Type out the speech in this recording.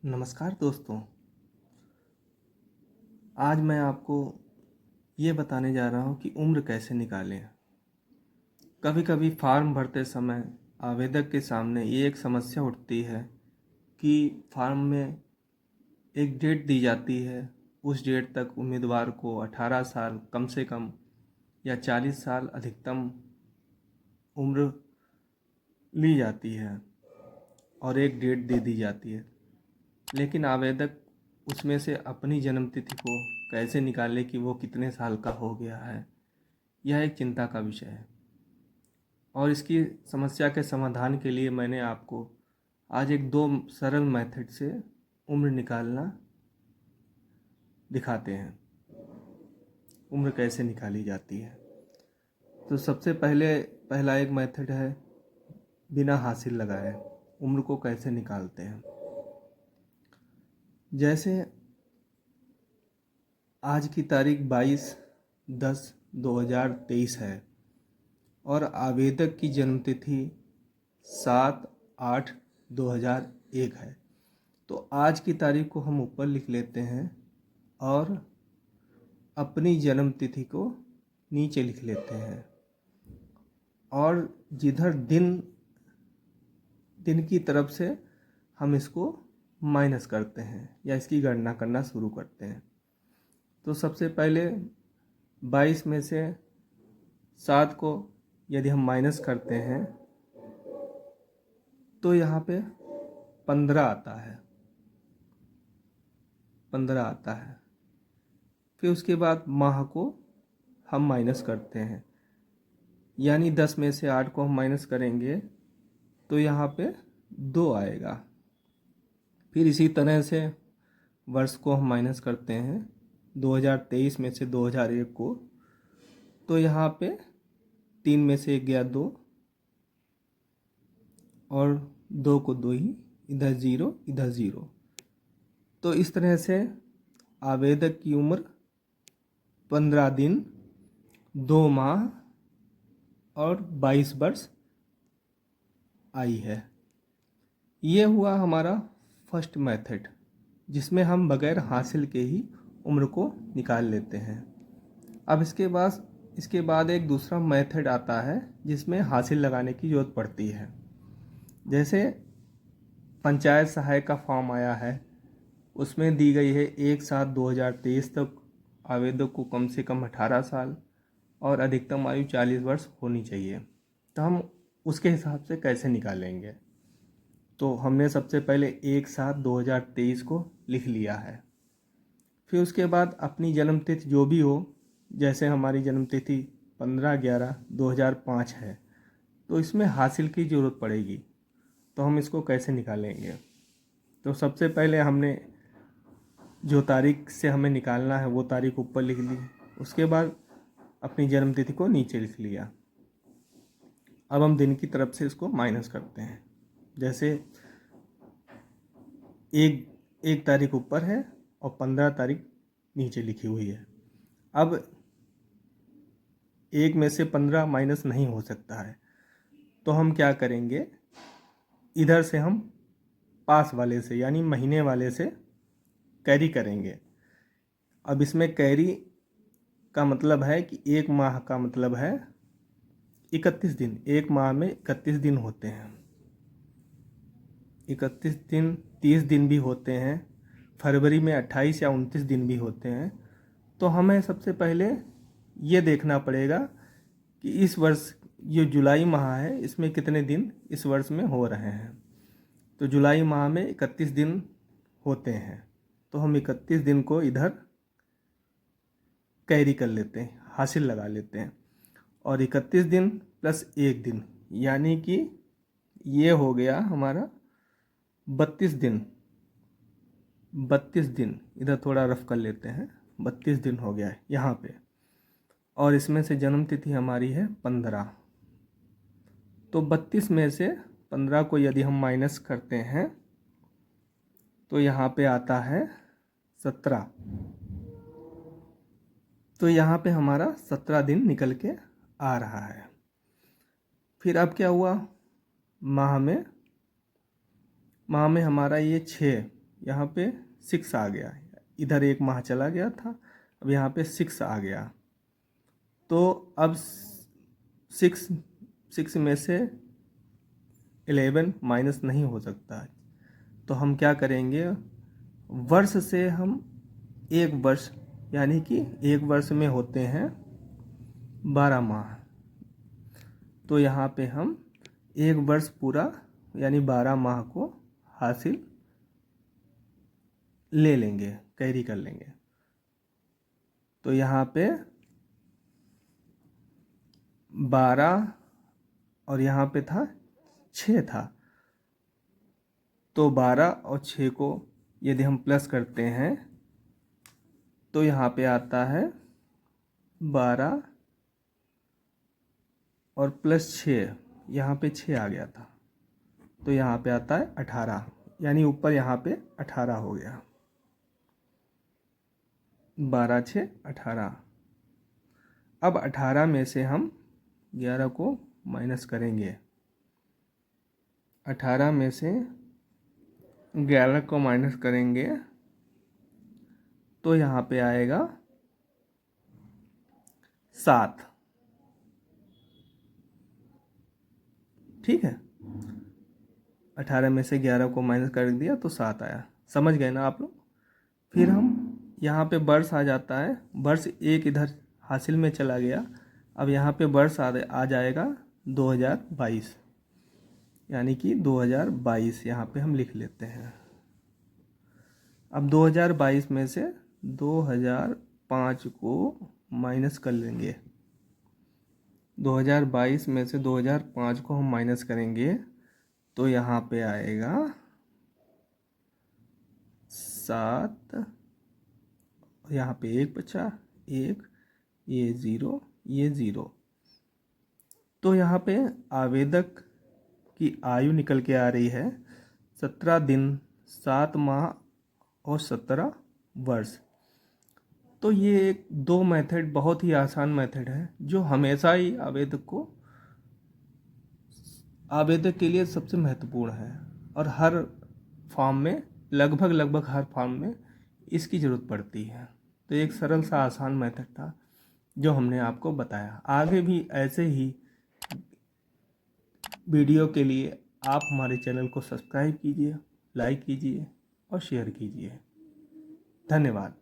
नमस्कार दोस्तों। आज मैं आपको ये बताने जा रहा हूँ कि उम्र कैसे निकालें। कभी कभी फॉर्म भरते समय आवेदक के सामने ये एक समस्या उठती है कि फॉर्म में एक डेट दी जाती है। उस डेट तक उम्मीदवार को 18 साल कम से कम या 40 साल अधिकतम उम्र ली जाती है और एक डेट दे दी जाती है, लेकिन आवेदक उसमें से अपनी जन्मतिथि को कैसे निकाले कि वो कितने साल का हो गया है, यह एक चिंता का विषय है। और इसकी समस्या के समाधान के लिए मैंने आपको आज एक दो सरल मेथड से उम्र निकालना दिखाते हैं। उम्र कैसे निकाली जाती है। तो सबसे पहला एक मेथड है बिना हासिल लगाए उम्र को कैसे निकालते हैं। जैसे आज की तारीख 22/10/2023 है और आवेदक की जन्मतिथि 7/8/2001 है। तो आज की तारीख को हम ऊपर लिख लेते हैं और अपनी जन्मतिथि को नीचे लिख लेते हैं, और जिधर दिन की तरफ से हम इसको माइनस करते हैं या इसकी गणना करना शुरू करते हैं। तो सबसे पहले 22 में से 7 को यदि हम माइनस करते हैं तो यहाँ पे 15 आता है। 15 आता है। फिर उसके बाद माह को हम माइनस करते हैं, यानी 10 में से 8 को हम माइनस करेंगे तो यहाँ पे 2 आएगा। फिर इसी तरह से वर्ष को हम माइनस करते हैं 2023 में से 2001 को, तो यहाँ पे 3 में से 1 गया 2 और 2 को 2 ही, इधर 0 इधर 0। तो इस तरह से आवेदक की उम्र 15 दिन 2 माह और 22 वर्ष आई है। ये हुआ हमारा फर्स्ट मेथड, जिसमें हम बगैर हासिल के ही उम्र को निकाल लेते हैं। अब इसके बाद एक दूसरा मेथड आता है जिसमें हासिल लगाने की ज़रूरत पड़ती है। जैसे पंचायत सहायक का फॉर्म आया है, उसमें दी गई है 1/7/2023 तक आवेदक को कम से कम 18 साल और अधिकतम आयु 40 वर्ष होनी चाहिए। तो हम उसके हिसाब से कैसे निकालेंगे। तो हमने सबसे पहले 1/7/2023 को लिख लिया है। फिर उसके बाद अपनी जन्मतिथि जो भी हो, जैसे हमारी जन्मतिथि 15/11/2005 है, तो इसमें हासिल की ज़रूरत पड़ेगी। तो हम इसको कैसे निकालेंगे। तो सबसे पहले हमने जो तारीख से हमें निकालना है वो तारीख ऊपर लिख ली, उसके बाद अपनी जन्मतिथि को नीचे लिख लिया। अब हम दिन की तरफ से इसको माइनस करते हैं। जैसे एक तारीख ऊपर है और 15 तारीख नीचे लिखी हुई है। अब 1 में से 15 माइनस नहीं हो सकता है, तो हम क्या करेंगे, इधर से हम पास वाले से यानी महीने वाले से कैरी करेंगे। अब इसमें कैरी का मतलब है कि एक माह का मतलब है 31 दिन। एक माह में 31 दिन होते हैं। 31 दिन, 30 दिन भी होते हैं। फरवरी में 28 या 29 दिन भी होते हैं। तो हमें सबसे पहले ये देखना पड़ेगा कि इस वर्ष जो जुलाई माह है इसमें कितने दिन इस वर्ष में हो रहे हैं। तो जुलाई माह में 31 दिन होते हैं, तो हम 31 दिन को इधर कैरी कर लेते हैं, हासिल लगा लेते हैं। और 31 दिन प्लस 1 दिन यानी कि ये हो गया हमारा 32 दिन। 32 दिन इधर थोड़ा रफ कर लेते हैं, 32 दिन हो गया है यहाँ पे। और इसमें से जन्म तिथि हमारी है 15। तो 32 में से 15 को यदि हम माइनस करते हैं तो यहाँ पे आता है 17। तो यहाँ पे हमारा 17 दिन निकल के आ रहा है। फिर अब क्या हुआ, माह में हमारा ये 6 यहाँ पे 6 आ गया, इधर 1 माह चला गया था, अब यहाँ पे 6 आ गया। तो अब 6 में से 11 माइनस नहीं हो सकता, तो हम क्या करेंगे, वर्ष से हम 1 वर्ष, यानी कि 1 वर्ष में होते हैं 12 माह, तो यहाँ पे हम 1 वर्ष पूरा यानी 12 माह को हासिल ले लेंगे, कैरी कर लेंगे। तो यहाँ पे 12 और यहाँ पे था 6 था, तो 12 और 6 को यदि हम प्लस करते हैं तो यहाँ पे आता है 12 और प्लस 6, यहाँ पे 6 आ गया था, तो यहाँ पे आता है 18, यानी ऊपर यहाँ पे 18 हो गया। 12 6 18। अब 18 में से हम 11 को माइनस करेंगे। 18 में से 11 को माइनस करेंगे तो यहाँ पे आएगा 7। ठीक है, 18 में से 11 को माइनस कर दिया तो 7 आया। समझ गए ना आप लोग। फिर हम यहाँ पे वर्ष आ जाता है, वर्ष 1 इधर हासिल में चला गया, अब यहाँ पे वर्ष आ जाएगा 2022, यानी कि 2022 यहाँ पे हम लिख लेते हैं। अब 2022 में से 2005 को माइनस कर लेंगे। 2022 में से 2005 को हम माइनस करेंगे तो यहाँ पे आएगा 7, यहाँ पे 1 बचा, 1, ये 0, ये 0। तो यहाँ पे आवेदक की आयु निकल के आ रही है 17 दिन 7 माह और 17 वर्ष। तो ये एक 2 मेथड बहुत ही आसान मेथड है, जो हमेशा ही आवेदक के लिए सबसे महत्वपूर्ण है, और हर फॉर्म में लगभग हर फॉर्म में इसकी ज़रूरत पड़ती है। तो एक सरल सा आसान मेथड था जो हमने आपको बताया। आगे भी ऐसे ही वीडियो के लिए आप हमारे चैनल को सब्सक्राइब कीजिए, लाइक कीजिए और शेयर कीजिए। धन्यवाद।